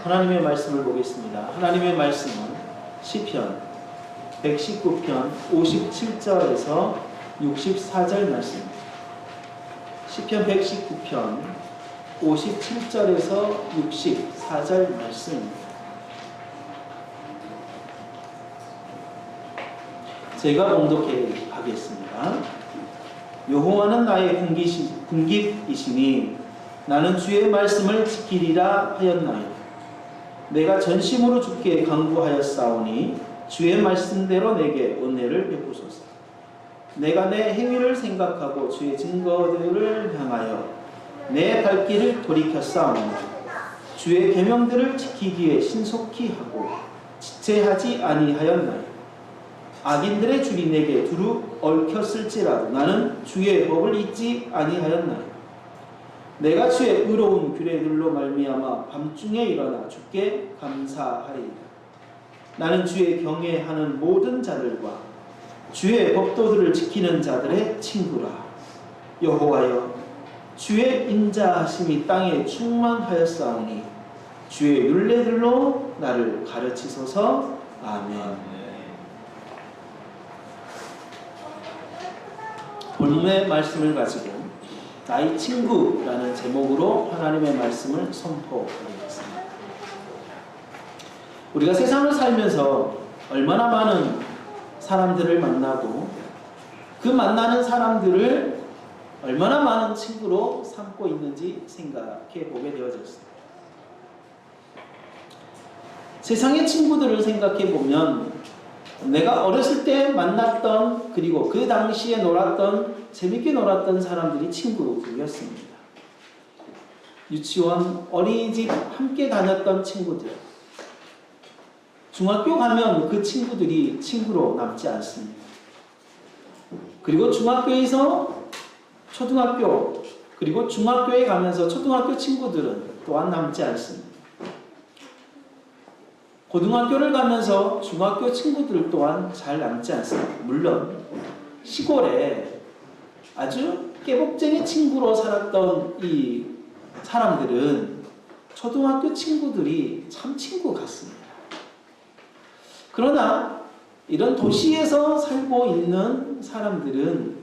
하나님의 말씀을 보겠습니다. 하나님의 말씀은 시편 119편 57절에서 64절 말씀입니다. 시편 119편 57절에서 64절 말씀입니다. 제가 봉독해 가겠습니다. 여호와는 나의 군깃이시니 나는 주의 말씀을 지키리라 하였나요. 내가 전심으로 주께 간구하였사오니 주의 말씀대로 내게 은혜를 베푸소서. 내가 내 행위를 생각하고 주의 증거들을 향하여 내 발길을 돌이켰사오니 주의 계명들을 지키기에 신속히 하고 지체하지 아니하였나요. 악인들의 줄이 내게 두루 얽혔을지라도 나는 주의 법을 잊지 아니하였나요. 내가 주의 의로운 규례들로 말미암아 밤중에 일어나 주께 감사하리이다. 나는 주의 경외하는 모든 자들과 주의 법도들을 지키는 자들의 친구라. 여호와여, 주의 인자하심이 땅에 충만하였사오니 주의 율례들로 나를 가르치소서. 아멘. 본문의 말씀을 가지고 나의 친구라는 제목으로 하나님의 말씀을 선포하겠습니다. 우리가 세상을 살면서 얼마나 많은 사람들을 만나고 그 만나는 사람들을 얼마나 많은 친구로 삼고 있는지 생각해 보게 되어졌습니다. 세상의 친구들을 생각해 보면 내가 어렸을 때 만났던 그리고 그 당시에 놀았던 재밌게 놀았던 사람들이 친구들이었습니다. 유치원, 어린이집 함께 다녔던 친구들. 중학교 가면 그 친구들이 친구로 남지 않습니다. 그리고 중학교에서 초등학교, 그리고 중학교에 가면서 초등학교 친구들은 또한 남지 않습니다. 고등학교를 가면서 중학교 친구들 또한 잘 남지 않습니다. 물론 시골에 아주 깨복쟁이 친구로 살았던 이 사람들은 초등학교 친구들이 참 친구 같습니다. 그러나 이런 도시에서 살고 있는 사람들은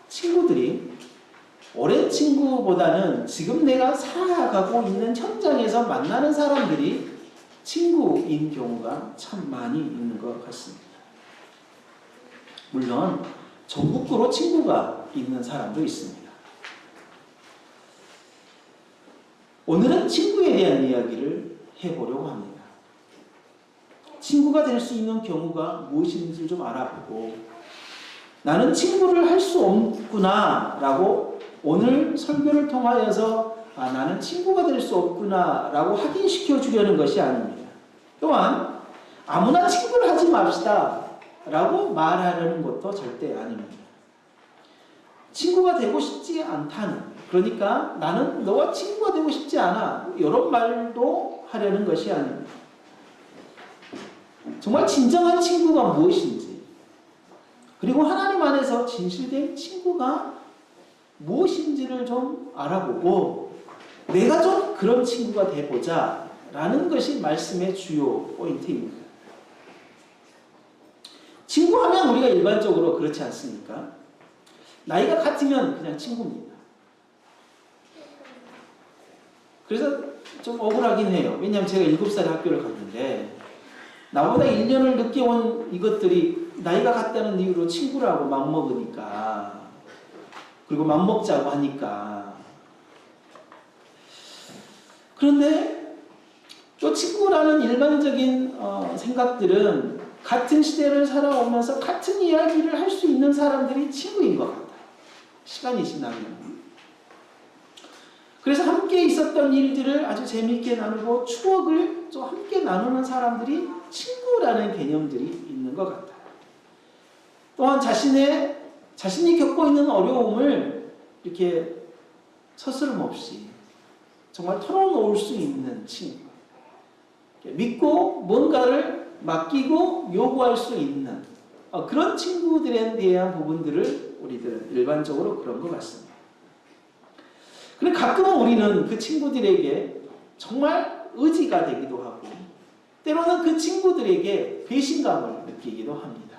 친구들이 오랜 친구보다는 지금 내가 살아가고 있는 현장에서 만나는 사람들이 친구인 경우가 참 많이 있는 것 같습니다. 물론 전국구로 친구가 있는 사람도 있습니다. 오늘은 친구에 대한 이야기를 해보려고 합니다. 친구가 될 수 있는 경우가 무엇인지 좀 알아보고 나는 친구를 할 수 없구나 라고 오늘 설교를 통하여서 나는 친구가 될 수 없구나 라고 확인시켜 주려는 것이 아닙니다. 또한 아무나 친구를 하지 맙시다 라고 말하려는 것도 절대 아닙니다. 친구가 되고 싶지 않다는, 그러니까 나는 너와 친구가 되고 싶지 않아, 이런 말도 하려는 것이 아닙니다. 정말 진정한 친구가 무엇인지, 그리고 하나님 안에서 진실된 친구가 무엇인지를 좀 알아보고 내가 좀 그런 친구가 돼보자 라는 것이 말씀의 주요 포인트입니다. 친구하면 우리가 일반적으로 그렇지 않습니까? 나이가 같으면 그냥 친구입니다. 그래서 좀 억울하긴 해요. 왜냐하면 제가 7살에 학교를 갔는데 나보다 1년을 늦게 온 이것들이 나이가 같다는 이유로 친구라고 맘먹으니까, 그리고 맘먹자고 하니까. 그런데 또 친구라는 일반적인 생각들은 같은 시대를 살아오면서 같은 이야기를 할 수 있는 사람들이 친구인 것 같아요. 시간이 지나면. 그래서 함께 있었던 일들을 아주 재미있게 나누고 추억을 좀 함께 나누는 사람들이 친구라는 개념들이 있는 것 같아요. 또한 자신이 겪고 있는 어려움을 이렇게 서스럼 없이 정말 털어놓을 수 있는 친구. 믿고 뭔가를 맡기고 요구할 수 있는 그런 친구들에 대한 부분들을 우리들 일반적으로 그런 것 같습니다. 그런데 가끔은 우리는 그 친구들에게 정말 의지가 되기도 하고 때로는 그 친구들에게 배신감을 느끼기도 합니다.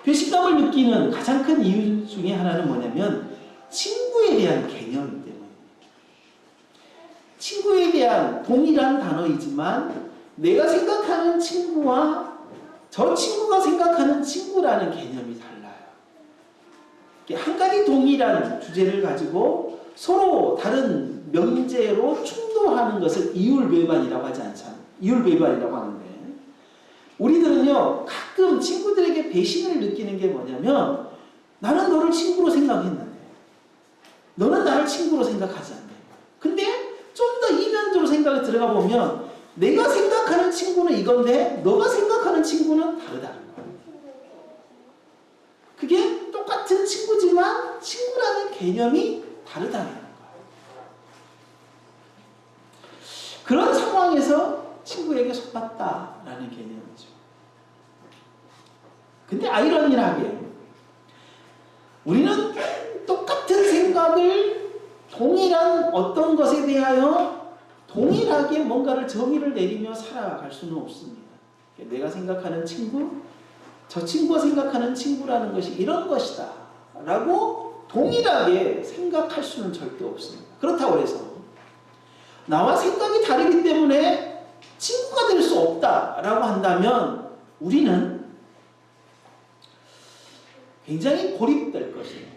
배신감을 느끼는 가장 큰 이유 중에 하나는 뭐냐면 친구에 대한 개념이기 때문입니다. 친구에 대한 동일한 단어이지만 내가 생각하는 친구와 저 친구가 생각하는 친구라는 개념이 달라요. 한 가지 동일한 주제를 가지고 서로 다른 명제로 충돌하는 것을 이율배반이라고 하지 않잖아요. 이율배반이라고 하는데 우리들은요 가끔 친구들에게 배신을 느끼는 게 뭐냐면 나는 너를 친구로 생각했는데 너는 나를 친구로 생각하지 않네. 근데 좀 더 이면적으로 생각이 들어가 보면 내가 생각하는 친구는 이건데 너가 생각하는 친구는 다르다는 거예요. 그게 똑같은 친구지만 친구라는 개념이 다르다는 거예요. 그런 상황에서 친구에게 속았다라는 개념이죠. 근데 아이러니하게 우리는 똑같은 생각을 동일한 어떤 것에 대하여 동일하게 뭔가를 정의를 내리며 살아갈 수는 없습니다. 내가 생각하는 친구, 저 친구가 생각하는 친구라는 것이 이런 것이다 라고 동일하게 생각할 수는 절대 없습니다. 그렇다고 해서 나와 생각이 다르기 때문에 친구가 될 수 없다라고 한다면 우리는 굉장히 고립될 것입니다.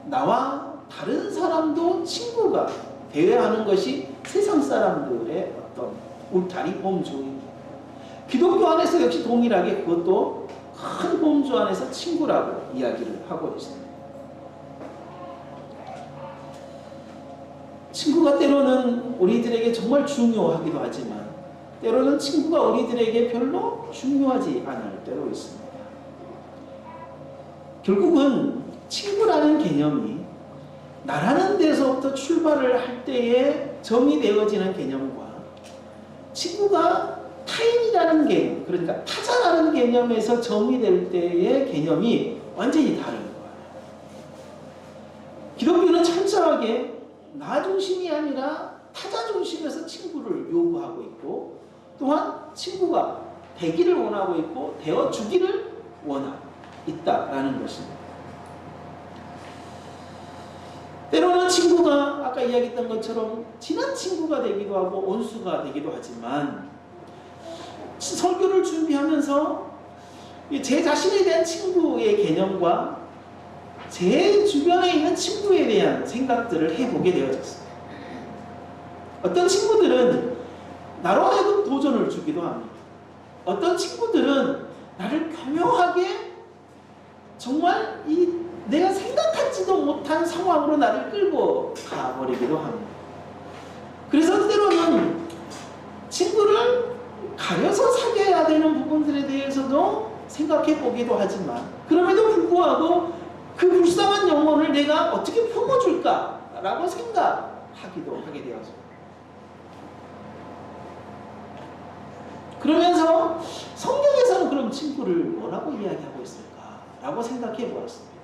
나와 다른 사람도 친구가 되어야 하는 것이 세상 사람들의 어떤 울타리 범주입니다. 기독교 안에서 역시 동일하게 그것도 큰 범주 안에서 친구라고 이야기를 하고 있습니다. 친구가 때로는 우리들에게 정말 중요하기도 하지만 때로는 친구가 우리들에게 별로 중요하지 않을 때도 있습니다. 결국은 친구라는 개념이 나라는 데서부터 출발을 할 때에 정의되어지는 개념과 친구가 타인이라는 개념, 그러니까 타자라는 개념에서 정의될 때의 개념이 완전히 다른 거예요. 기독교는 철저하게 나 중심이 아니라 타자 중심에서 친구를 요구하고 있고 또한 친구가 되기를 원하고 있고 되어주기를 원하고 있다라는 것입니다. 때로는 친구가 아까 이야기했던 것처럼 친한 친구가 되기도 하고 온수가 되기도 하지만 설교를 준비하면서 제 자신에 대한 친구의 개념과 제 주변에 있는 친구에 대한 생각들을 해보게 되어졌어요. 어떤 친구들은 나로 하여금 도전을 주기도 합니다. 어떤 친구들은 나를 교묘하게 정말 내가 생각하지도 못한 상황으로 나를 끌고 가버리기도 합니다. 그래서 때로는 친구를 가려서 사귀어야 되는 부분들에 대해서도 생각해 보기도 하지만 그럼에도 불구하고 그 불쌍한 영혼을 내가 어떻게 품어줄까라고 생각하기도 하게 되었습니다. 그러면서 성경에서는 그럼 친구를 뭐라고 이야기하고 있을까라고 생각해 보았습니다.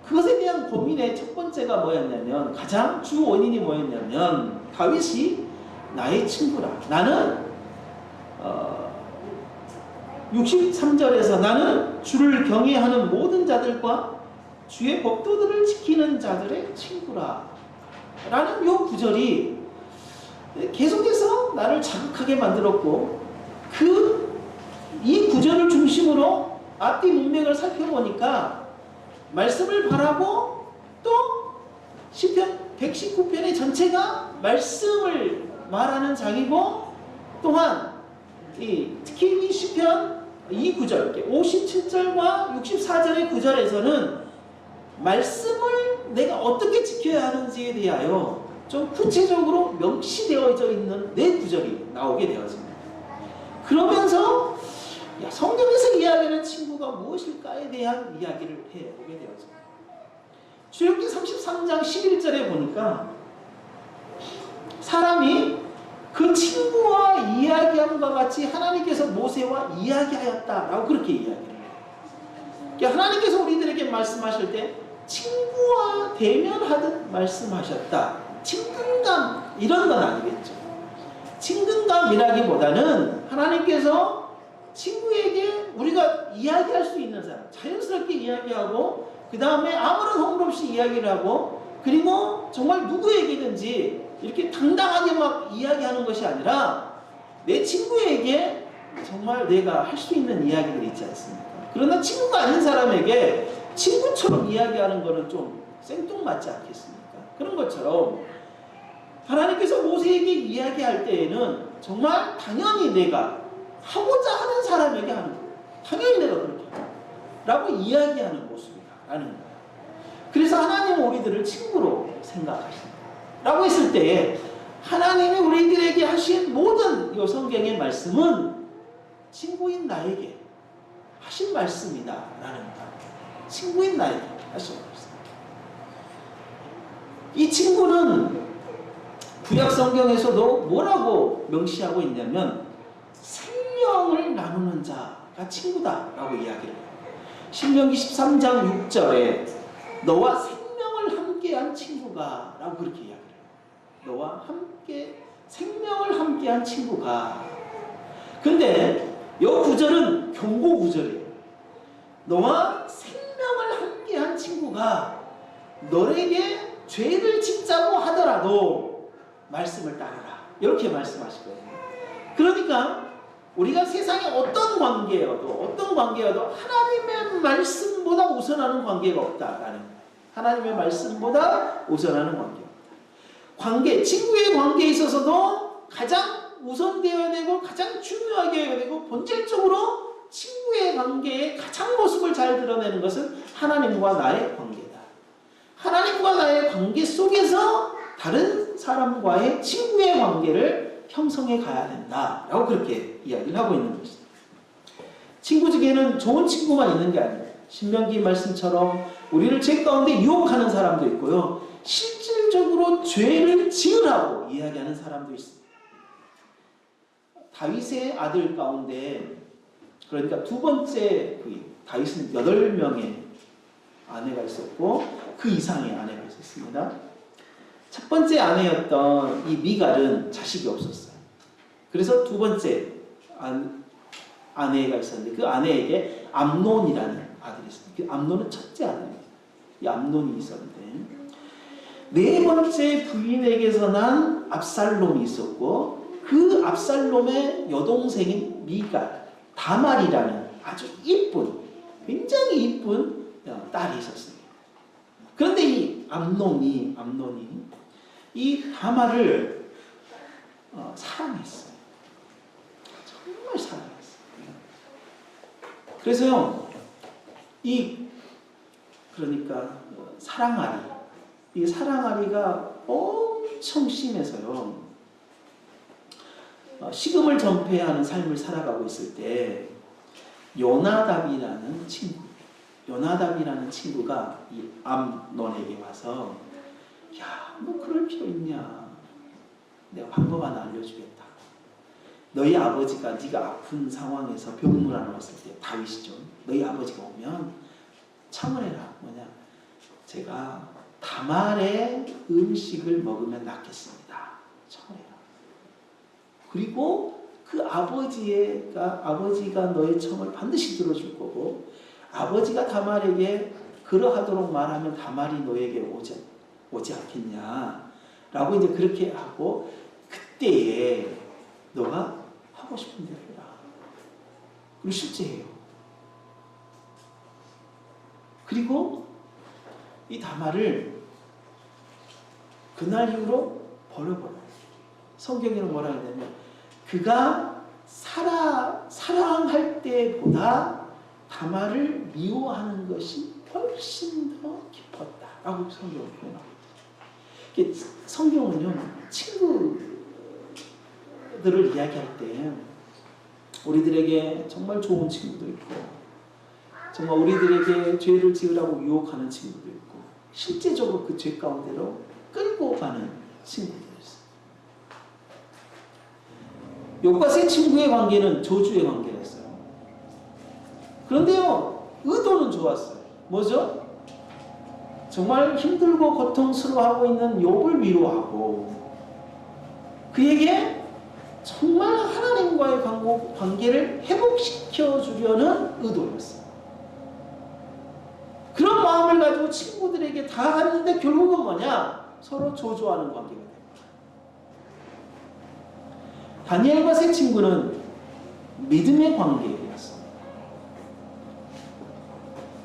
그것에 대한 고민의 첫 번째가 뭐였냐면 가장 주 원인이 뭐였냐면 다윗이 나의 친구라. 나는 63절에서 나는 주를 경외하는 모든 자들과 주의 법도들을 지키는 자들의 친구라 라는 이 구절이 계속해서 나를 자극하게 만들었고 이 구절을 중심으로 앞뒤 문맥을 살펴보니까 말씀을 바라고 또 시편 119편의 전체가 말씀을 말하는 장이고 또한 특히 이 시편 이 구절 57절과 64절의 구절에서는 말씀을 내가 어떻게 지켜야 하는지에 대하여 좀 구체적으로 명시되어져 있는 네 구절이 나오게 되었습니다. 그러면서 성경에서 이야기하는 친구가 무엇일까에 대한 이야기를 해보게 되었습니다. 출애굽기 33장 11절에 보니까 사람이 그 친구와 이야기함과 같이 하나님께서 모세와 이야기하였다라고 그렇게 이야기를 해요. 하나님께서 우리들에게 말씀하실 때 친구와 대면하듯 말씀하셨다. 친근감 이런 건 아니겠죠. 친근감이라기보다는 하나님께서 친구에게 우리가 이야기할 수 있는 사람, 자연스럽게 이야기하고 그 다음에 아무런 허물 없이 이야기를 하고 그리고 정말 누구에게든지 이렇게 당당하게 막 이야기하는 것이 아니라 내 친구에게 정말 내가 할 수 있는 이야기들이 있지 않습니까? 그러나 친구가 아닌 사람에게 친구처럼 이야기하는 것은 좀 생뚱맞지 않겠습니까? 그런 것처럼 하나님께서 모세에게 이야기할 때에는 정말 당연히 내가 하고자 하는 사람에게 하는 거예요. 당연히 내가 그렇게 라고 이야기하는 모습이라는 거예요. 그래서 하나님은 우리들을 친구로 생각하신다 라고 했을 때에 하나님이 우리들에게 하신 모든 이 성경의 말씀은 친구인 나에게 하신 말씀이다 라는 거예요. 친구인 나에게 하신 말씀. 이 친구는 구약 성경에서도 뭐라고 명시하고 있냐면 생명을 나누는 자가 친구다라고 이야기를 해요. 신명기 13장 6절에 너와 생명을 함께한 친구가 라고 그렇게 이야기를 해요. 너와 함께 생명을 함께한 친구가. 근데 이 구절은 경고 구절이에요. 너와 생명을 함께한 친구가 너에게 죄를 짓자고 하더라도 말씀을 따르라. 이렇게 말씀하시거든요. 그러니까 우리가 세상에 어떤 관계여도 하나님의 말씀보다 우선하는 관계가 없다라는 거예요. 하나님의 말씀보다 우선하는 관계. 친구의 관계에 있어서도 가장 우선되어야 되고 가장 중요하게 해야 되고 본질적으로 친구의 관계의 가장 모습을 잘 드러내는 것은 하나님과 나의 관계다. 하나님과 나의 관계 속에서 다른 사람과의 친구의 관계를 형성해 가야 된다라고 그렇게 이야기를 하고 있는 것입니다. 친구 중에는 좋은 친구만 있는 게 아니에요. 신명기 말씀처럼 우리를 죄 가운데 유혹하는 사람도 있고요. 실질적으로 죄를 지으라고 이야기하는 사람도 있습니다. 다윗의 아들 가운데 그러니까 두 번째 다윗은 8명의 아내가 있었고 그 이상의 아내가 있었습니다. 첫 번째 아내였던 이 미갈은 자식이 없었어요. 그래서 두 번째 아내가 있었는데 그 아내에게 암논이라는 아들이 있었어요. 그 암논은 첫째 아들입니다. 이 암논이 있었는데 네 번째 부인에게서 난 압살롬이 있었고 그 압살롬의 여동생인 미갈, 다말이라는 아주 굉장히 이쁜 딸이 있었습니다. 그런데 이 암논이 이 다말을 사랑했어요. 정말 사랑했어요. 그래서요, 그러니까 이 사랑아리가 엄청 심해서요. 식음을 전폐하는 삶을 살아가고 있을 때 요나답이라는 친구가 이 암논에게 와서 야, 뭐 그럴 필요 있냐. 내가 방법 하나 알려주겠다. 너희 아버지가 네가 아픈 상황에서 병문안 왔을 때 다윗이죠. 너희 아버지가 오면 청을 뭐냐. 제가 다말의 음식을 먹으면 낫겠습니다. 청을 해라. 그리고 그 아버지가 너의 청을 반드시 들어줄 거고 아버지가 다말에게 그러하도록 말하면 다말이 너에게 오지 않겠냐 라고 이제 그렇게 하고 그때에 너가 하고 싶은 대로 해라. 그리고 실제 해요. 그리고 이 다말을 그날 이후로 버려버려요. 성경에는 뭐라 하냐면 그가 사랑할 때보다 다말을 미워하는 것이 훨씬 더 깊었다라고 성경을 표현합니다. 성경은요 친구들을 이야기할 때 우리들에게 정말 좋은 친구도 있고 정말 우리들에게 죄를 지으라고 유혹하는 친구도 있고 실제적으로 그 죄 가운데로 끌고 가는 친구도 있어요. 욥과 세 친구의 관계는 저주의 관계였어요. 그런데요 의도는 좋았어요. 뭐죠? 정말 힘들고 고통스러워하고 있는 욥을 위로하고 그에게 정말 하나님과의 관계를 회복시켜 주려는 의도였어요. 그런 마음을 가지고 친구들에게 다 하는데 결국은 뭐냐? 서로 조조하는 관계가 됩니다. 다니엘과 세 친구는 믿음의 관계였습니다.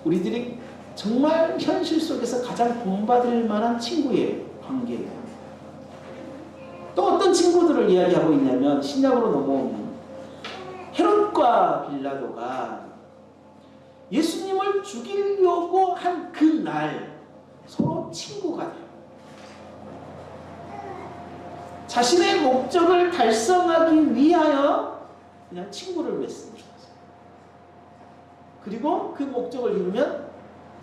우리들이 정말 현실 속에서 가장 본받을 만한 친구의 관계예요. 또 어떤 친구들을 이야기하고 있냐면 신약으로 넘어오면 헤롯과 빌라도가 예수님을 죽이려고 한 그날 서로 친구가 돼요. 자신의 목적을 달성하기 위하여 그냥 친구를 맺습니다. 그리고 그 목적을 이루면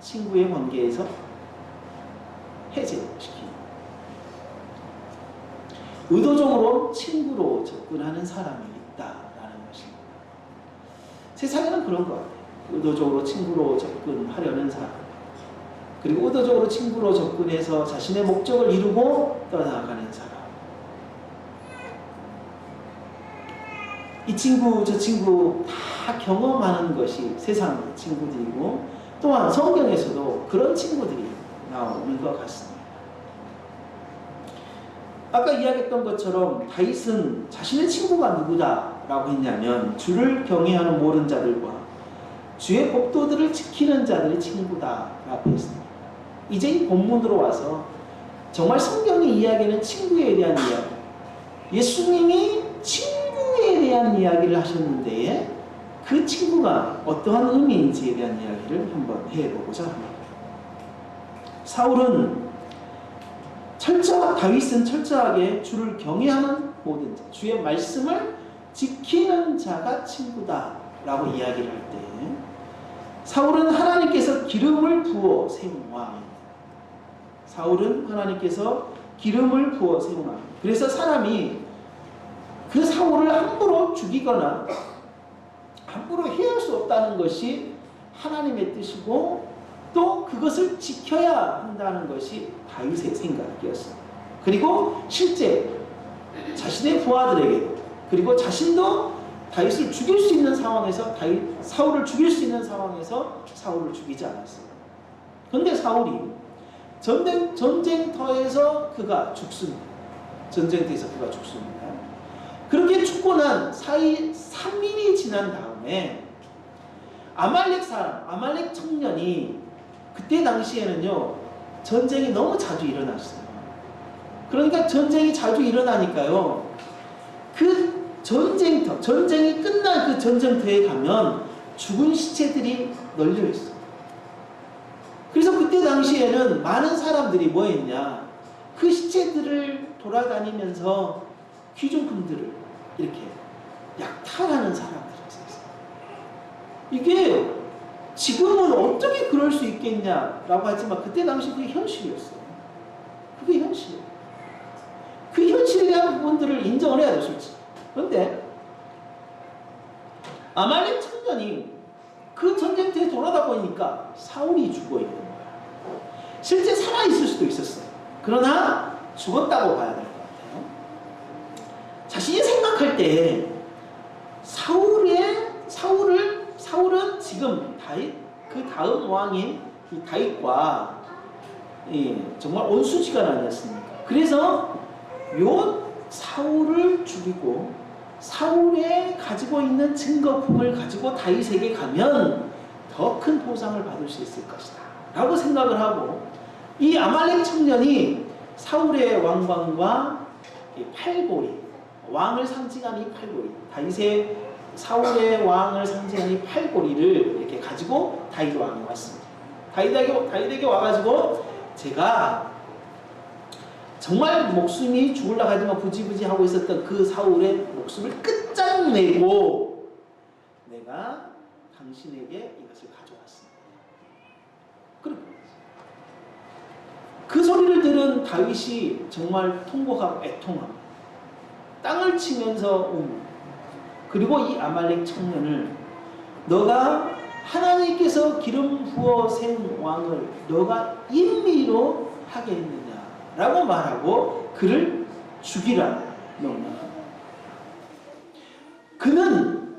친구의 관계에서 해제시킵니다. 의도적으로 친구로 접근하는 사람이 있다라는 것입니다. 세상에는 그런 것 같아요. 의도적으로 친구로 접근하려는 사람, 그리고 의도적으로 친구로 접근해서 자신의 목적을 이루고 떠나가는 사람. 이 친구 저 친구 다 경험하는 것이 세상 친구들이고, 또한 성경에서도 그런 친구들이 나오는 것 같습니다. 아까 이야기했던 것처럼 다윗은 자신의 친구가 누구다라고 했냐면 주를 경외하는 모든 자들과 주의 법도들을 지키는 자들의 친구다라고 했습니다. 이제 이 본문으로 와서 정말 성경이 이야기하는 친구에 대한 이야기, 예수님이 친구에 대한 이야기를 하셨는데 그 친구가 어떠한 의미인지에 대한 이야기를 한번 해보고자 합니다. 다윗은 철저하게 주를 경외하는 모든 자, 주의 말씀을 지키는 자가 친구다라고 이야기를 할 때, 사울은 하나님께서 기름을 부어 세운 왕입니다. 사울은 하나님께서 기름을 부어 세운 왕입니다. 그래서 사람이 그 사울을 함부로 죽이거나 함부로 해할 수 없다는 것이 하나님의 뜻이고, 또 그것을 지켜야 한다는 것이 다윗의 생각이었습니다. 그리고 실제 자신의 부하들에게도, 그리고 자신도 다윗을 죽일 수 있는 상황에서 사울을 죽일 수 있는 상황에서 사울을 죽이지 않았습니다. 그런데 사울이 전쟁터에서 그가 죽습니다. 그렇게 죽고 난 3일이 지난 다음에 아말렉 청년이, 그때 당시에는요 전쟁이 너무 자주 일어났어요. 그러니까 전쟁이 자주 일어나니까요, 그 전쟁이 끝난 그 전쟁터에 가면 죽은 시체들이 널려 있어요. 그래서 그때 당시에는 많은 사람들이 뭐 했냐, 그 시체들을 돌아다니면서 귀중품들을 이렇게 약탈하는 사람들이 있었어요. 이게 지금은 어떻게 그럴 수 있겠냐라고 하지만 그때 당시 그게 현실이었어요. 그게 현실이에요. 그 현실에 대한 부분들을 인정을 해야 될 수 있지. 그런데 아말렉 청년이 그 전쟁터에 돌아다 보니까 사울이 죽어 있는 거야. 실제 살아있을 수도 있었어요. 그러나 죽었다고 봐야 될 것 같아요. 자신이 생각할 때 사울은 지금 그 다음 왕인 이 다윗과 정말 온수지간 아니었습니까? 그래서 요 사울을 죽이고 사울의 가지고 있는 증거품을 가지고 다윗에게 가면 더 큰 보상을 받을 수 있을 것이다 라고 생각을 하고, 이 아말렉 청년이 사울의 왕관과 팔보리, 왕을 상징하는 이 팔보리, 사울의 왕을 상징하는 이 팔보리를 이렇게 가지고 다윗 왕이 왔습니다. 다윗에게 와가지고, 제가 정말 목숨이 죽으려고 하지만 부지부지 하고 있었던 그 사울의 목숨을 끝장내고 내가 당신에게 이것을 가져왔습니다. 그 소리를 들은 다윗이 정말 통곡하고 애통하고 땅을 치면서 그리고 이 아말렉 청년을, 너가 하나님께서 기름 부어 세운 왕을 너가 임의로 하겠느냐라고 말하고 그를 죽이라 명령합니다. 그는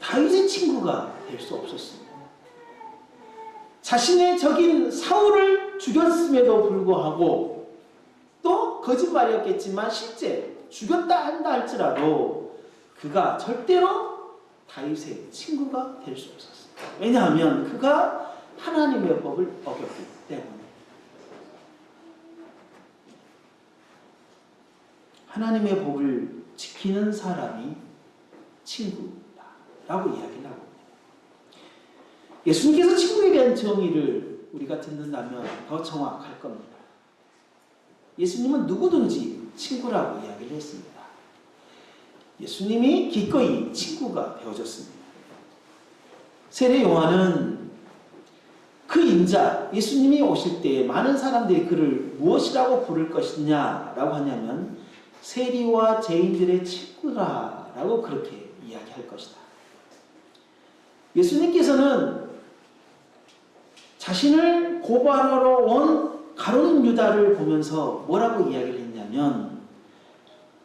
다윗의 친구가 될 수 없었습니다. 자신의 적인 사울을 죽였음에도 불구하고 또 거짓말이었겠지만 실제 죽였다 한다 할지라도 그가 절대로 다윗의 친구가 될 수 없었습니다. 왜냐하면 그가 하나님의 법을 어겼기 때문에. 하나님의 법을 지키는 사람이 친구다라고 이야기를 하고 있습니다. 예수님께서 친구에 대한 정의를 우리가 듣는다면 더 정확할 겁니다. 예수님은 누구든지 친구라고 이야기를 했습니다. 예수님이 기꺼이 친구가 되어줬습니다. 세례 요한은 그 인자, 예수님이 오실 때 많은 사람들이 그를 무엇이라고 부를 것이냐라고 하냐면 세리와 죄인들의 친구라라고 그렇게 이야기할 것이다. 예수님께서는 자신을 고발하러 온 가룟 유다를 보면서 뭐라고 이야기를 했냐면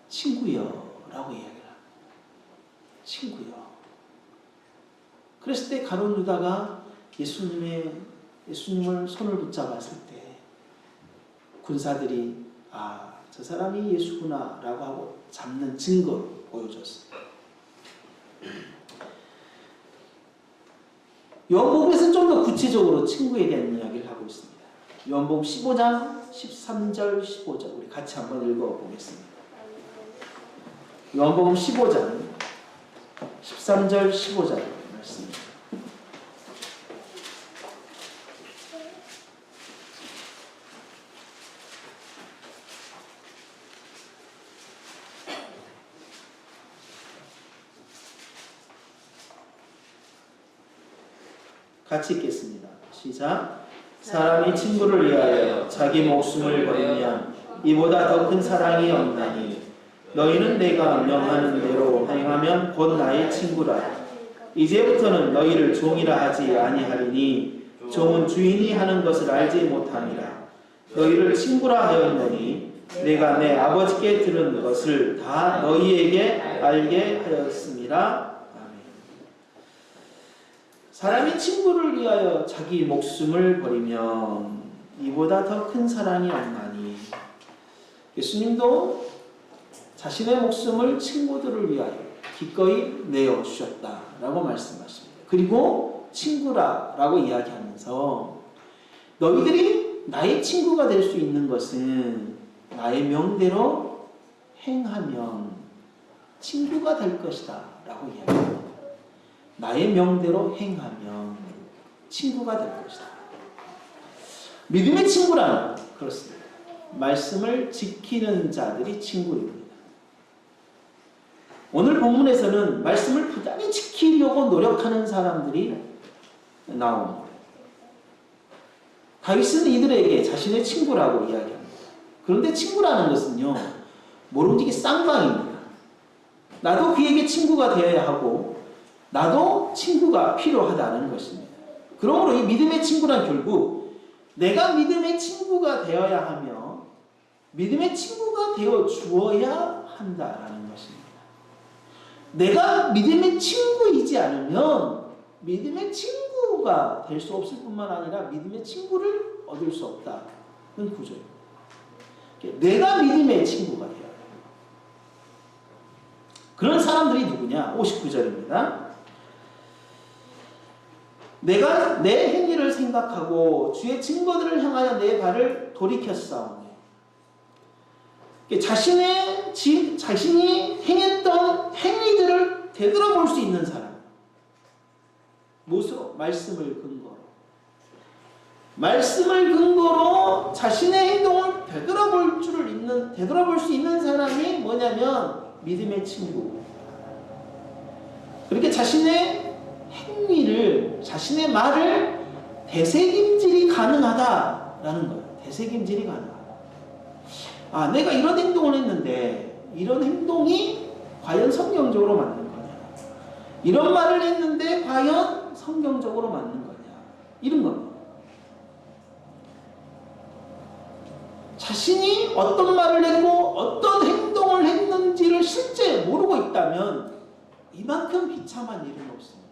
친구여 라고 이야기를 합니다. 친구여. 그랬을 때 가룟 유다가 예수님을 손을 붙잡았을 때 군사들이 저 사람이 예수구나 라고 하고 잡는 증거를 보여줬습니다. 요한복음에서는 좀 더 구체적으로 친구에 대한 이야기를 하고 있습니다. 요한복음 15장 13절 15절 우리 같이 한번 읽어보겠습니다. 요한복음 15장 13절 15절 말씀입니다. 같이 읽겠습니다. 시작. 사람이 친구를 위하여 자기 목숨을 버리면 이보다 더 큰 사랑이 없나니 너희는 내가 명하는 대로 행하면 곧 나의 친구라. 이제부터는 너희를 종이라 하지 아니하리니 종은 주인이 하는 것을 알지 못함이라. 너희를 친구라 하였노니 내가 내 아버지께 들은 것을 다 너희에게 알게 하였습니다. 사람이 친구를 위하여 자기 목숨을 버리면 이보다 더 큰 사랑이 없나니. 예수님도 자신의 목숨을 친구들을 위하여 기꺼이 내어주셨다라고 말씀하십니다. 그리고 친구라라고 이야기하면서 너희들이 나의 친구가 될 수 있는 것은 나의 명대로 행하면 친구가 될 것이다 라고 이야기합니다. 나의 명대로 행하면 친구가 될 것이다. 믿음의 친구란 그렇습니다. 말씀을 지키는 자들이 친구입니다. 오늘 본문에서는 말씀을 부단히 지키려고 노력하는 사람들이 나옵니다. 다윗은 이들에게 자신의 친구라고 이야기합니다. 그런데 친구라는 것은요, 모름지기 쌍방입니다. 나도 그에게 친구가 되어야 하고 나도 친구가 필요하다는 것입니다. 그러므로 이 믿음의 친구란 결국 내가 믿음의 친구가 되어야 하며 믿음의 친구가 되어 주어야 한다라는 것입니다. 내가 믿음의 친구이지 않으면 믿음의 친구가 될 수 없을 뿐만 아니라 믿음의 친구를 얻을 수 없다는 구조입니다. 내가 믿음의 친구가 되어야 해요. 그런 사람들이 누구냐? 59절입니다. 내가 내 행위를 생각하고 주의 증거들을 향하여 내 발을 돌이켰사오니. 자신이 행했던 행위들을 되돌아볼 수 있는 사람. 무엇으로? 말씀을 근거로. 말씀을 근거로 자신의 행동을 되돌아볼 수 있는 사람이 뭐냐면 믿음의 친구. 그렇게 자신의 행위를, 자신의 말을 되새김질이 가능하다라는 거예요. 되새김질이 가능하다. 내가 이런 행동을 했는데 이런 행동이 과연 성경적으로 맞는 거냐? 이런 말을 했는데 과연 성경적으로 맞는 거냐? 이런 겁니다. 자신이 어떤 말을 했고 어떤 행동을 했는지를 실제 모르고 있다면 이만큼 비참한 일은 없습니다.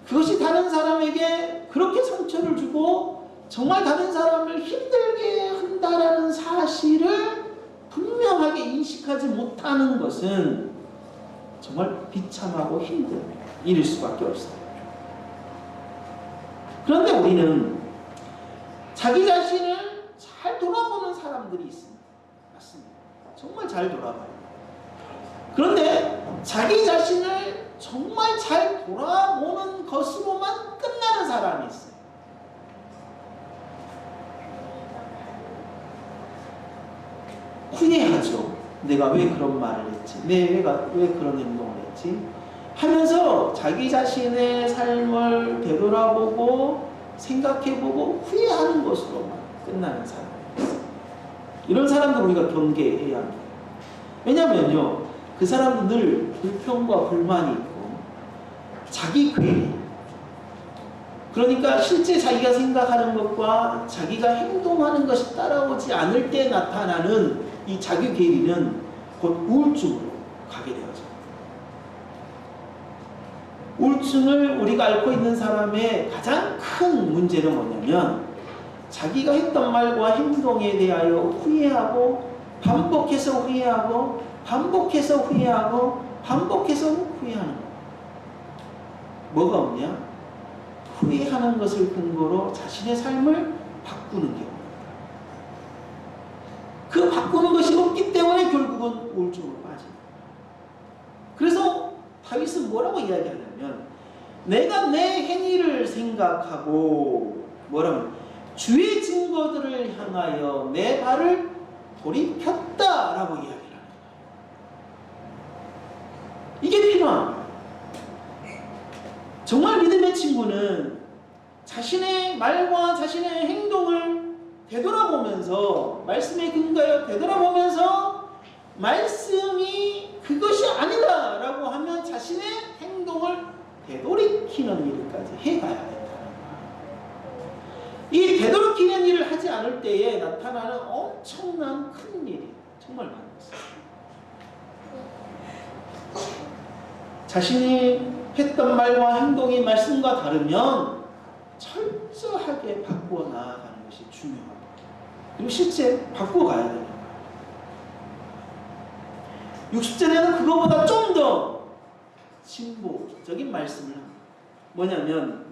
그것이 다른 사람에게 그렇게 상처를 주고 정말 다른 사람을 힘들게 한다라는 사실을 분명하게 인식하지 못하는 것은 정말 비참하고 힘든 일일 수밖에 없습니다. 그런데 우리는 자기 자신을 잘 돌아보는 사람들이 있습니다. 맞습니다. 정말 잘 돌아봐요. 그런데 자기 자신을 정말 잘 돌아보는 것으로만 끝나는 사람이 있어요. 후회하죠. 내가 왜 그런 말을 했지? 내가 왜 그런 행동을 했지? 하면서 자기 자신의 삶을 되돌아보고 생각해보고 후회하는 것으로만 끝나는 사람이 있어요. 이런 사람들 우리가 경계해야 합니다. 왜냐면요, 그 사람은 늘 불평과 불만이 있고 자기 괴리, 그러니까 실제 자기가 생각하는 것과 자기가 행동하는 것이 따라오지 않을 때 나타나는 이 자기 괴리는 곧 우울증으로 가게 되어져. 우울증을 우리가 앓고 있는 사람의 가장 큰 문제는 뭐냐면 자기가 했던 말과 행동에 대하여 후회하고 반복해서 후회하고 반복해서 후회하고 반복해서 후회하는 거예요. 뭐가 없냐? 후회하는 것을 근거로 자신의 삶을 바꾸는 경우입니다. 그 바꾸는 것이 없기 때문에 결국은 우울증으로 빠집니다. 그래서 다윗은 뭐라고 이야기하냐면 내가 내 행위를 생각하고 뭐라면 주의 증거들을 향하여 내 발을 돌이켰다라고 이야기를 합니다. 이게 필요합니다. 정말 믿음의 친구는 자신의 말과 자신의 행동을 되돌아보면서 말씀에 근거하여 되돌아보면서 말씀이 그것이 아니다 라고 하면 자신의 행동을 되돌이키는 일까지 해가야 된다는 거예요. 이 되돌이키는 일을 하지 않을 때에 나타나는 엄청난 큰 일이 정말 많습니다. 자신이 했던 말과 행동이 말씀과 다르면 철저하게 바꾸어 나아가는 것이 중요합니다. 그리고 실제 바꿔가야 돼요. 60절에는 그거보다 좀 더 진보적인 말씀을 합니다. 뭐냐면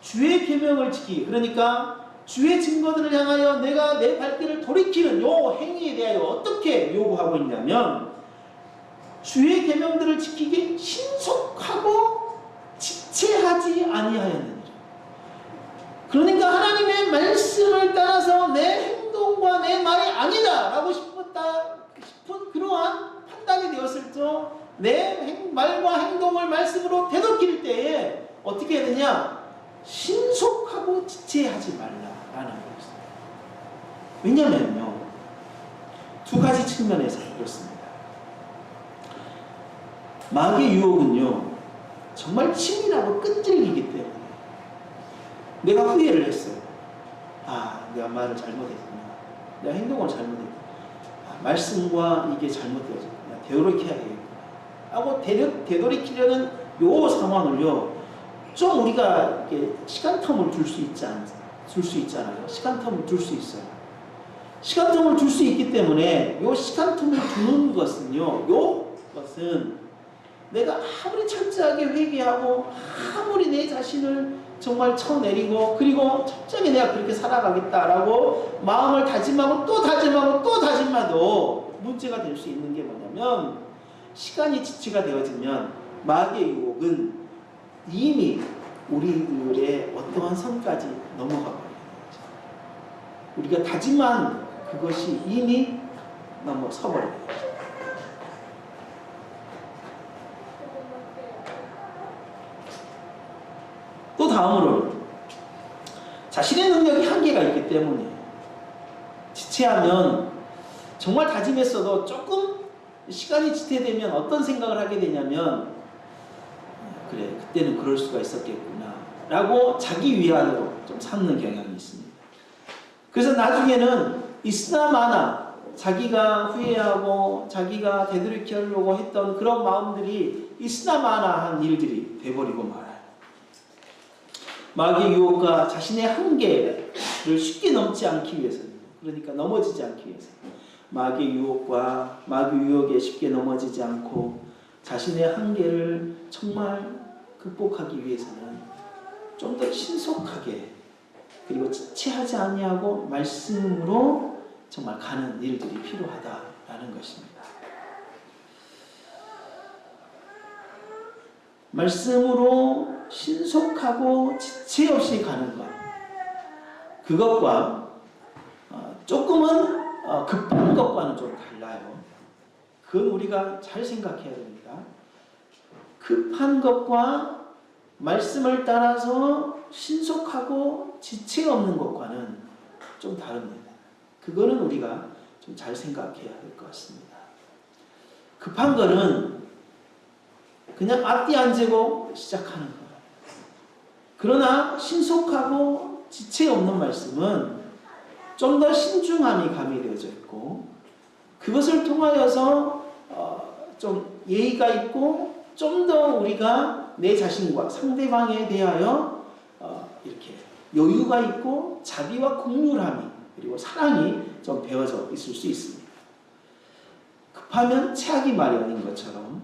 주의 계명을 지키기, 그러니까 주의 증거들을 향하여 내가 내 발길을 돌이키는 요 행위에 대하여 어떻게 요구하고 있냐면 주의 계명들을 지키기 신속하고 지체하지 아니하였느니라. 그러니까 하나님의 말씀을 따라서 내 행동과 내 말이 아니다 라고 싶은 그러한 판단이 되었을 때 내 말과 행동을 말씀으로 되돌릴 때에 어떻게 해야 되냐? 신속하고 지체하지 말라라는 것입니다. 왜냐면요, 두 가지 측면에서 그렇습니다. 마귀의 유혹은요 정말 치밀하고 끈질기기 때문에 내가 후회를 했어요. 내가 말을 잘못했구나. 내가 행동을 잘못했구나. 말씀과 이게 잘못되어졌구나. 되돌이켜야 되겠구나 하고 되돌이키려는 요 상황을요 좀 우리가 이렇게 시간텀을 줄 수 있잖아요. 시간텀을 줄 수 있어요. 시간텀을 줄 수 있기 때문에 요 시간텀을 주는 것은요, 요것은 내가 아무리 철저하게 회개하고 아무리 내 자신을 정말 쳐내리고 그리고 철저하게 내가 그렇게 살아가겠다라고 마음을 다짐하고 또 다짐하고 또 다짐해도 문제가 될 수 있는 게 뭐냐면 시간이 지체가 되어지면 마귀의 유혹은 이미 우리들의 어떠한 선까지 넘어가 버려요. 우리가 다짐한 그것이 이미 넘어서 버려요. 또 다음으로 자신의 능력이 한계가 있기 때문에 지체하면 정말 다짐했어도 조금 시간이 지체되면 어떤 생각을 하게 되냐면 그래 그때는 그럴 수가 있었겠구나 라고 자기 위안으로 좀 삼는 경향이 있습니다. 그래서 나중에는 있으나 마나 자기가 후회하고 자기가 되돌이키려고 했던 그런 마음들이 있으나마나한 일들이 돼버리고 말아요. 마귀의 유혹과 자신의 한계를 쉽게 넘지 않기 위해서는, 그러니까 넘어지지 않기 위해서 마귀의 유혹과 마귀의 유혹에 쉽게 넘어지지 않고 자신의 한계를 정말 극복하기 위해서는 좀 더 신속하게 그리고 지체하지 아니하고 말씀으로 정말 가는 일들이 필요하다라는 것입니다. 말씀으로 신속하고 지체 없이 가는 것, 그것과 조금은 급한 것과는 좀 달라요. 그건 우리가 잘 생각해야 됩니다. 급한 것과 말씀을 따라서 신속하고 지체 없는 것과는 좀 다릅니다. 그거는 우리가 좀 잘 생각해야 될 것 같습니다. 급한 거는 그냥 앞뒤 안 재고 시작하는 거예요. 그러나 신속하고 지체 없는 말씀은 좀 더 신중함이 가미되어져 있고, 그것을 통하여서 좀 예의가 있고 좀 더 우리가 내 자신과 상대방에 대하여 이렇게 여유가 있고 자비와 긍휼함이 그리고 사랑이 좀 배어져 있을 수 있습니다. 급하면 체하기 마련인 것처럼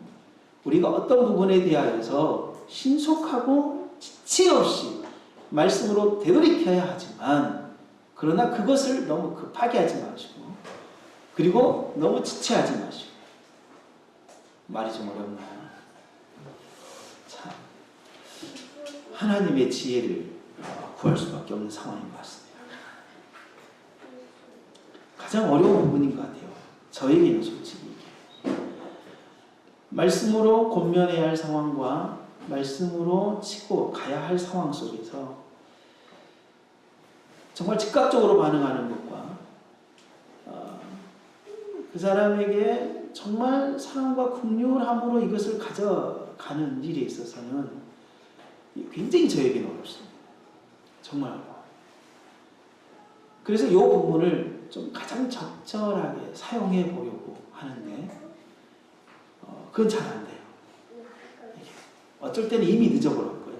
우리가 어떤 부분에 대하여서 신속하고 지체 없이 말씀으로 되돌이켜야 하지만, 그러나 그것을 너무 급하게 하지 마시고 그리고 너무 지체하지 마시고. 말이 좀 어렵나요? 참, 하나님의 지혜를 구할 수밖에 없는 상황인 것 같습니다. 가장 어려운 부분인 것 같아요. 저에게는 솔직히 말씀으로 권면해야 할 상황과 말씀으로 치고 가야 할 상황 속에서 정말 즉각적으로 반응하는 것과 그 사람에게 정말 사랑과 긍휼함으로 이것을 가져가는 일에 있어서는 굉장히 저에게는 어렵습니다. 정말 어려워요. 그래서 이 부분을 좀 가장 적절하게 사용해 보려고 하는데 그건 잘 안 돼요. 어쩔 때는 이미 늦어버렸고요.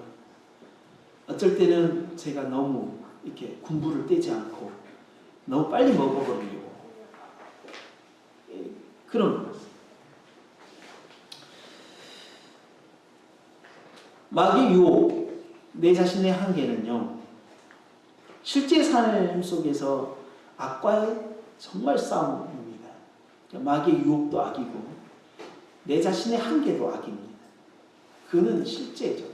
어쩔 때는 제가 너무 이렇게 군부를 떼지 않고 너무 빨리 먹어버리려고 그런 것. 마귀 유혹, 내 자신의 한계는요, 실제 삶 속에서 악과의 정말 싸움입니다. 마귀의 유혹도 악이고 내 자신의 한계도 악입니다. 그는 실제죠.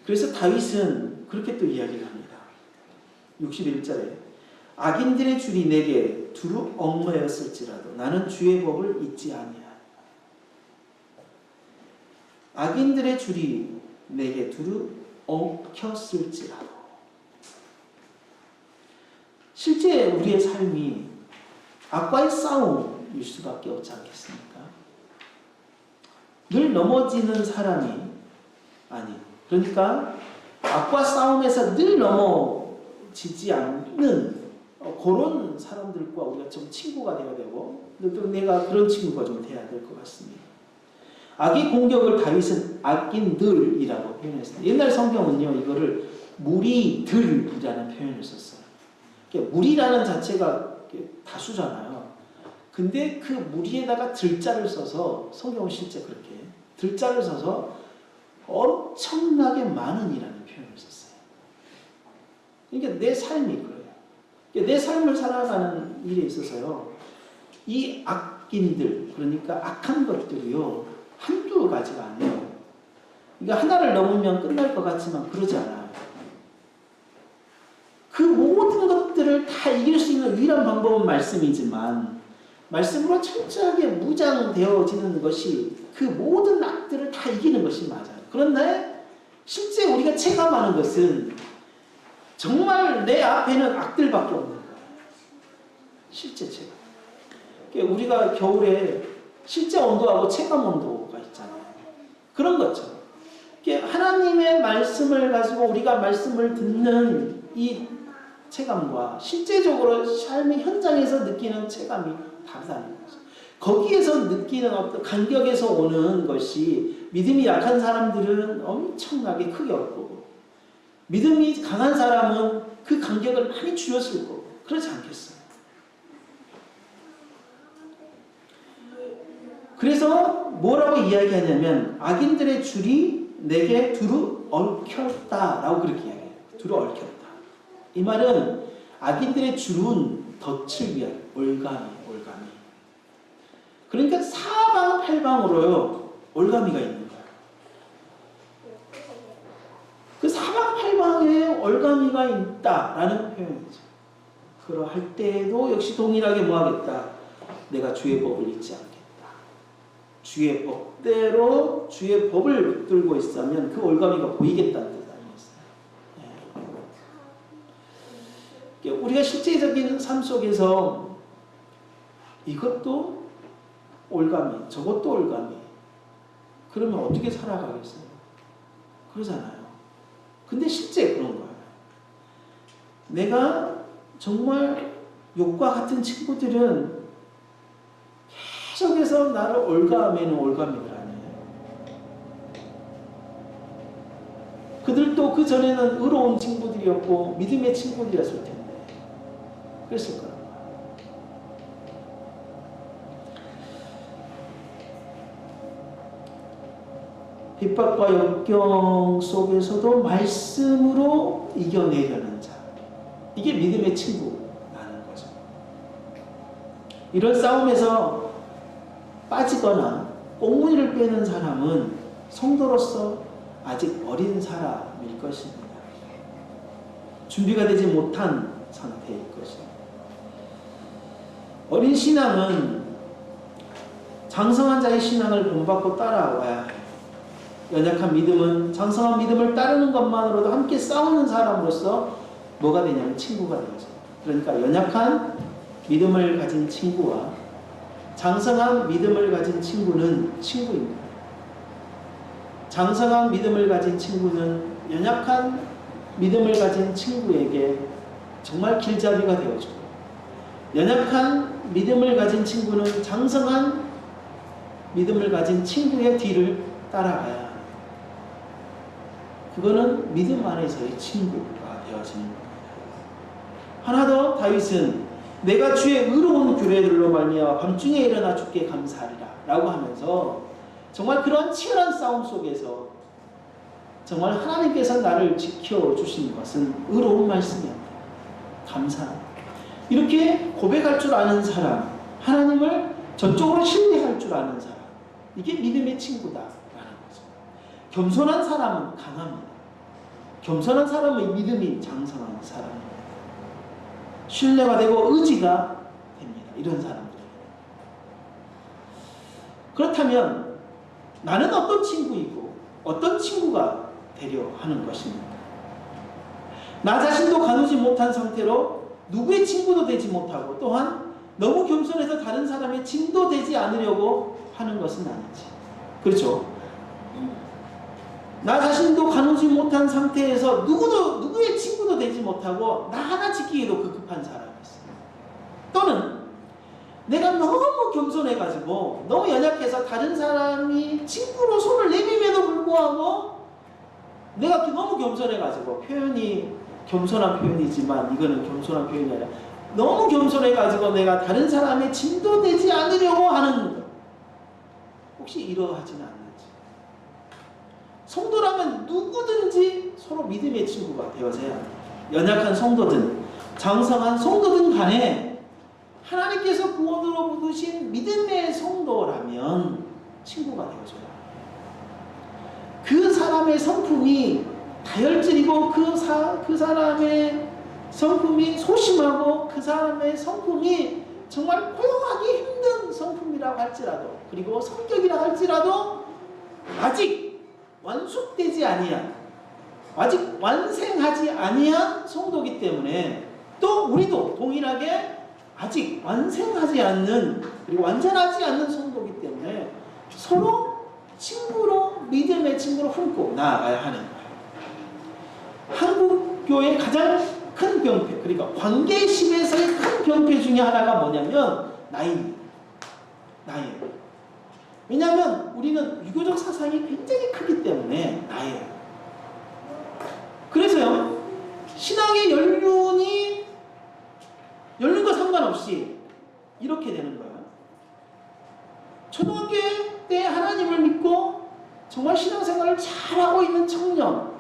그래서 다윗은 그렇게 또 이야기를 합니다. 61절에 악인들의 줄이 내게 두루 얽매였을지라도 나는 주의 법을 잊지 아니하리라. 악인들의 줄이 내게 두루 엉켰을지라도. 실제 우리의 삶이 악과의 싸움일 수밖에 없지 않겠습니까? 늘 넘어지는 사람이 아닌, 그러니까 악과 싸움에서 늘 넘어지지 않는 그런 사람들과 우리가 좀 친구가 되어야 되고, 또 내가 그런 친구가 좀 돼야 될 것 같습니다. 악의 공격을 다윗은 악인들이라고 표현했습니다. 옛날 성경은요, 이거를 무리들이라는 표현을 썼어요. 무리라는 자체가 다수잖아요. 근데 그 무리에다가 들자를 써서, 성경은 실제 그렇게 들자를 써서 엄청나게 많은이라는 표현을 썼어요. 그러니까 내 삶이 그래요. 내 삶을 살아가는 일에 있어서요, 이 악인들, 그러니까 악한 것들이요, 한두 가지가 아니에요. 그러니까 하나를 넘으면 끝날 것 같지만 그러지 않아요. 그 모든 것들을 다 이길 수 있는 유일한 방법은 말씀이지만, 말씀으로 철저하게 무장되어지는 것이 그 모든 악들을 다 이기는 것이 맞아요. 그런데 실제 우리가 체감하는 것은 정말 내 앞에는 악들밖에 없는 거예요. 실제 체감. 그러니까 우리가 겨울에 실제 온도하고 체감 온도가 있잖아요. 그런 것처럼. 그러니까 하나님의 말씀을 가지고 우리가 말씀을 듣는 이 체감과 실제적으로 삶의 현장에서 느끼는 체감이 다르다는 거죠. 거기에서 느끼는 어떤 간격에서 오는 것이 믿음이 약한 사람들은 엄청나게 크게 얻고 믿음이 강한 사람은 그 간격을 많이 줄였을 거고 그렇지 않겠어요. 그래서 뭐라고 이야기하냐면 악인들의 줄이 내게 두루 얽혔다라고 그렇게 이야기해요. 두루 얽혔다. 이 말은 악인들의 줄은 덫을 위한 올가미. 그러니까 사방팔방으로요 올가미가 있는 거예요. 그 사방팔방에 올가미가 있다라는 표현이죠. 그러할 때에도 역시 동일하게 뭐하겠다. 내가 주의 법을 잊지 않겠다. 주의 법대로 주의 법을 붙들고 있으면 그 올가미가 보이겠다는 뜻 아니겠어요? 네. 우리가 실제적인 삶 속에서 이것도 올가미, 저것도 올가미. 그러면 어떻게 살아가겠어요? 그러잖아요. 근데 실제 그런 거예요. 내가 정말 욕과 같은 친구들은 계속해서 나를 올가매는 올가미들 아니에요. 그들도 그 전에는 의로운 친구들이었고 믿음의 친구들이었을 텐데 그랬을 거예요. 핍박과 역경 속에서도 말씀으로 이겨내려는 자. 이게 믿음의 친구라는 거죠. 이런 싸움에서 빠지거나 꽁무니를 빼는 사람은 성도로서 아직 어린 사람일 것입니다. 준비가 되지 못한 상태일 것입니다. 어린 신앙은 장성한 자의 신앙을 본받고 따라와야 해요. 연약한 믿음은 장성한 믿음을 따르는 것만으로도 함께 싸우는 사람으로서 뭐가 되냐면 친구가 되죠. 그러니까 연약한 믿음을 가진 친구와 장성한 믿음을 가진 친구는 친구입니다. 장성한 믿음을 가진 친구는 연약한 믿음을 가진 친구에게 정말 길잡이가 되어주고 연약한 믿음을 가진 친구는 장성한 믿음을 가진 친구의 뒤를 따라가야 합니다. 그거는 믿음 안에서의 친구가 되어지는 겁니다. 하나 더 다윗은 내가 주의 의로운 규례들로 말미암아 밤중에 일어나 주께 감사하리라 라고 하면서 정말 그런 치열한 싸움 속에서 정말 하나님께서 나를 지켜주신 것은 의로운 말씀이었다. 감사합니다. 이렇게 고백할 줄 아는 사람, 하나님을 전적으로 신뢰할 줄 아는 사람, 이게 믿음의 친구다라는 거죠. 겸손한 사람은 강합니다. 겸손한 사람은 믿음이 장성한 사람입니다. 신뢰가 되고 의지가 됩니다. 이런 사람들. 그렇다면 나는 어떤 친구이고 어떤 친구가 되려 하는 것입니까? 나 자신도 가누지 못한 상태로 누구의 친구도 되지 못하고 또한 너무 겸손해서 다른 사람의 짐도 되지 않으려고 하는 것은 아니지. 그렇죠? 나 자신도 가누지 못한 상태에서 누구의 친구도 되지 못하고 나 하나 지키기도 급급한 사람이 있어요. 또는 내가 너무 겸손해가지고 너무 연약해서 다른 사람이 친구로 손을 내밀면도 불구하고 내가 너무 겸손해가지고 표현이 겸손한 표현이지만 이거는 겸손한 표현이 아니라 너무 겸손해가지고 내가 다른 사람의 짐도 되지 않으려고 하는 것. 혹시 이러하지는 않는지. 성도라면 누구든지 서로 믿음의 친구가 되어져야 합니다. 연약한 성도든 장성한 성도든 간에 하나님께서 구원으로 부르신 믿음의 성도라면 친구가 되어줘야 합니다. 그 사람의 성품이 다혈질이고 그 사람의 성품이 소심하고 그 사람의 성품이 정말 포용하기 힘든 성품이라고 할지라도 그리고 성격이라 할지라도 아직 완숙되지 아니한 아직 완생하지 아니한 성도이기 때문에 또 우리도 동일하게 아직 완생하지 않는 그리고 완전하지 않는 성도이기 때문에 서로 친구로 믿음의 친구로 품고 나아가야 하는 거예요. 한국 교회의 가장 큰 병폐, 그러니까 관계심에서의 큰 병폐 중에 하나가 뭐냐면 나이예요. 왜냐하면 우리는 유교적 사상이 굉장히 크기 때문에 나이예요. 그래서요, 신앙의 연륜과 상관없이 이렇게 되는 거예요. 초등학교 때 하나님을 믿고 정말 신앙생활을 잘하고 있는 청년,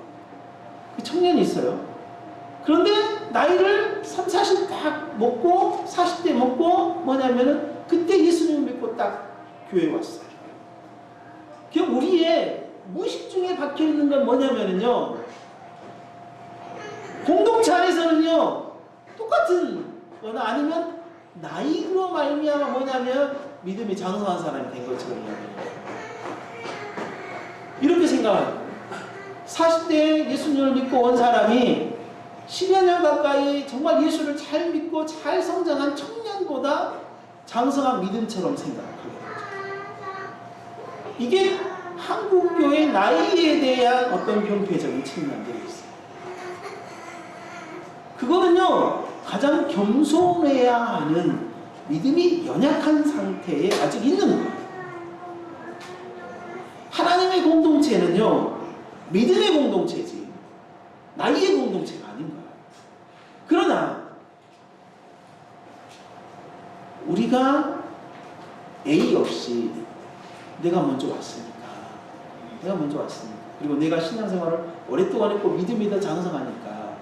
그 청년이 있어요. 그런데 나이를 30, 40 딱 먹고 40대 먹고 뭐냐면은 그때 예수님을 믿고 딱 교회에 왔어요. 그 우리의 무의식 중에 박혀있는 건 뭐냐면은요, 공동체 안에서는요 똑같은 거나 아니면 나이로 말미암아 뭐냐면 믿음이 장성한 사람이 된 것처럼 이렇게 생각해요. 40대에 예수님을 믿고 온 사람이 10여 년 가까이 정말 예수를 잘 믿고 잘 성장한 청년보다 장성한 믿음처럼 생각하게 되죠. 이게 한국교의 나이에 대한 어떤 병폐적인 측면들이 있어요. 그거는요, 가장 겸손해야 하는 믿음이 연약한 상태에 아직 있는 거예요. 하나님의 공동체는요, 믿음의 공동체지 나이의 공동체가 아닌 거예요. 그러나 우리가 A 없이 내가 먼저 왔으니까 그리고 내가 신앙생활을 오랫동안 했고 믿음이 더 장성하니까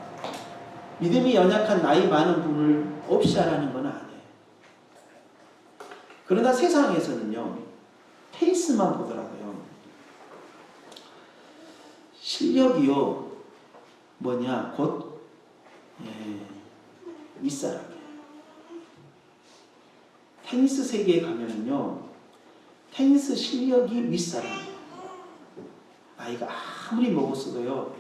믿음이 연약한 나이 많은 분을 없이 하라는 건 아니에요. 그러나 세상에서는요, 페이스만 보더라고요. 실력이요 뭐냐 곧 윗사람이에요. 테니스 세계에 가면은요, 테니스 실력이 윗사람이에요. 나이가 아무리 먹었어도요,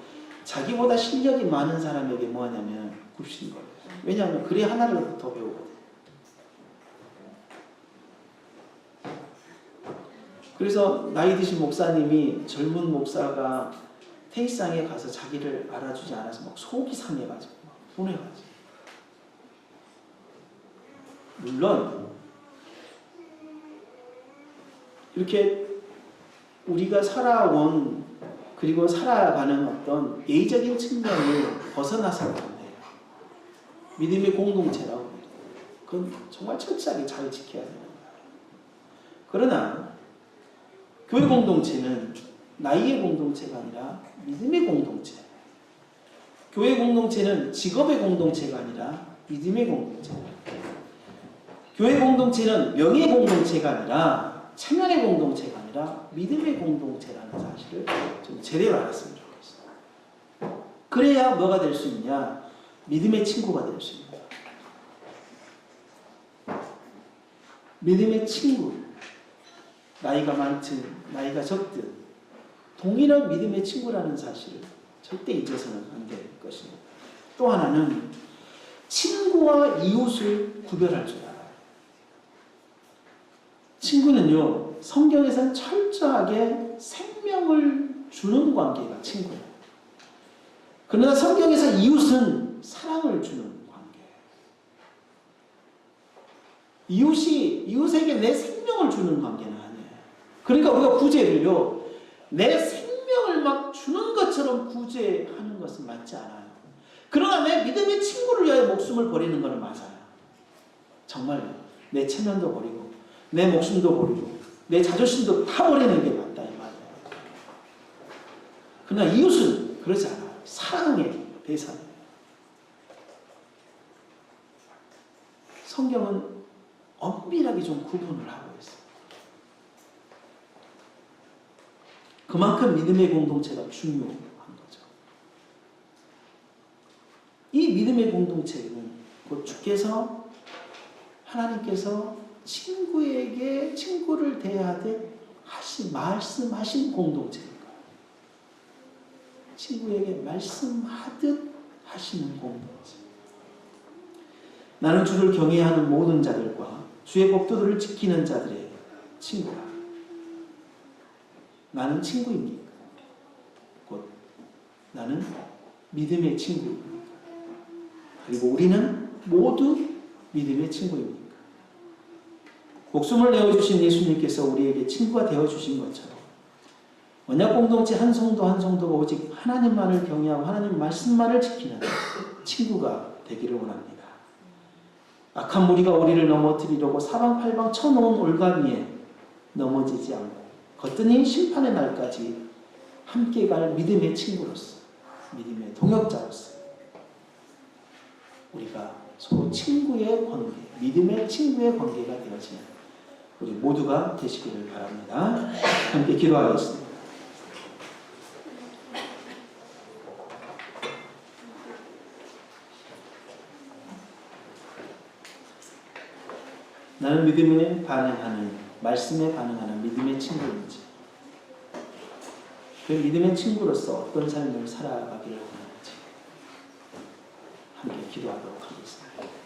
자기보다 실력이 많은 사람에게 뭐 하냐면 굽신 거예요. 왜냐하면 그래 하나를 더 배우거든요. 그래서 나이 드신 목사님이 젊은 목사가 테니스장에 가서 자기를 알아주지 않아서 막 속이 상해가지고 막 분해가지고. 물론 이렇게 우리가 살아온 그리고 살아가는 어떤 예의적인 측면을 벗어나서는 안 돼요. 믿음의 공동체라고 해요. 그건 정말 철저하게 잘 지켜야 되는 거예요. 그러나 교회 공동체는 나이의 공동체가 아니라 믿음의 공동체. 교회 공동체는 직업의 공동체가 아니라 믿음의 공동체. 교회 공동체는 명예의 공동체가 아니라 체면의 공동체가 아니라 믿음의 공동체라는 사실을 좀 제대로 알았으면 좋겠어요. 그래야 뭐가 될 수 있냐? 믿음의 친구가 될 수 있는 거예요. 믿음의 친구. 나이가 많든 나이가 적든 동일한 믿음의 친구라는 사실을 절대 잊어서는 안 될 것입니다. 또 하나는 친구와 이웃을 구별할 줄 알아요. 친구는요, 성경에서는 철저하게 생명을 주는 관계가 친구예요. 그러나 성경에서 이웃은 사랑을 주는 관계예요. 이웃에게 내 생명을 주는 관계는 아니에요. 그러니까 우리가 구제를요, 내 생명을 막 주는 것처럼 구제하는 것은 맞지 않아요. 그러나 내 믿음의 친구를 위하여 목숨을 버리는 것은 맞아요. 정말요. 내 체면도 버리고 내 목숨도 버리고 내 자존심도 다 버리는 게 맞다 이 말이에요. 그러나 이웃은 그러지 않아요. 사랑의 대상이에요. 성경은 엄밀하게 좀 구분을 하고 있어요. 그만큼 믿음의 공동체가 중요한 거죠. 이 믿음의 공동체는 곧 주께서 하나님께서 친구를 대하듯 말씀하신 공동체입니다. 친구에게 말씀하듯 하시는 공동체. 나는 주를 경외하는 모든 자들과 주의 법도들을 지키는 자들의 친구라. 나는 친구입니까? 곧 나는 믿음의 친구입니까? 그리고 우리는 모두 믿음의 친구입니까? 목숨을 내어주신 예수님께서 우리에게 친구가 되어주신 것처럼 언약 공동체 한 성도 한 성도가 오직 하나님만을 경외하고 하나님 말씀만을 지키는 친구가 되기를 원합니다. 악한 무리가 우리를 넘어뜨리려고 사방팔방 쳐놓은 올가미에 넘어지지 않고 거뜬히 심판의 날까지 함께 갈 믿음의 친구로서, 믿음의 동역자로서 우리가 서로 친구의 관계, 믿음의 친구의 관계가 되어지는 우리 모두가 되시기를 바랍니다. 함께 기도하겠습니다. 나는 믿음에 반응하는, 말씀에 반응하는 믿음의 친구인지, 그 믿음의 친구로서 어떤 삶을 살아가기를 원하는지 함께 기도하도록 하겠습니다.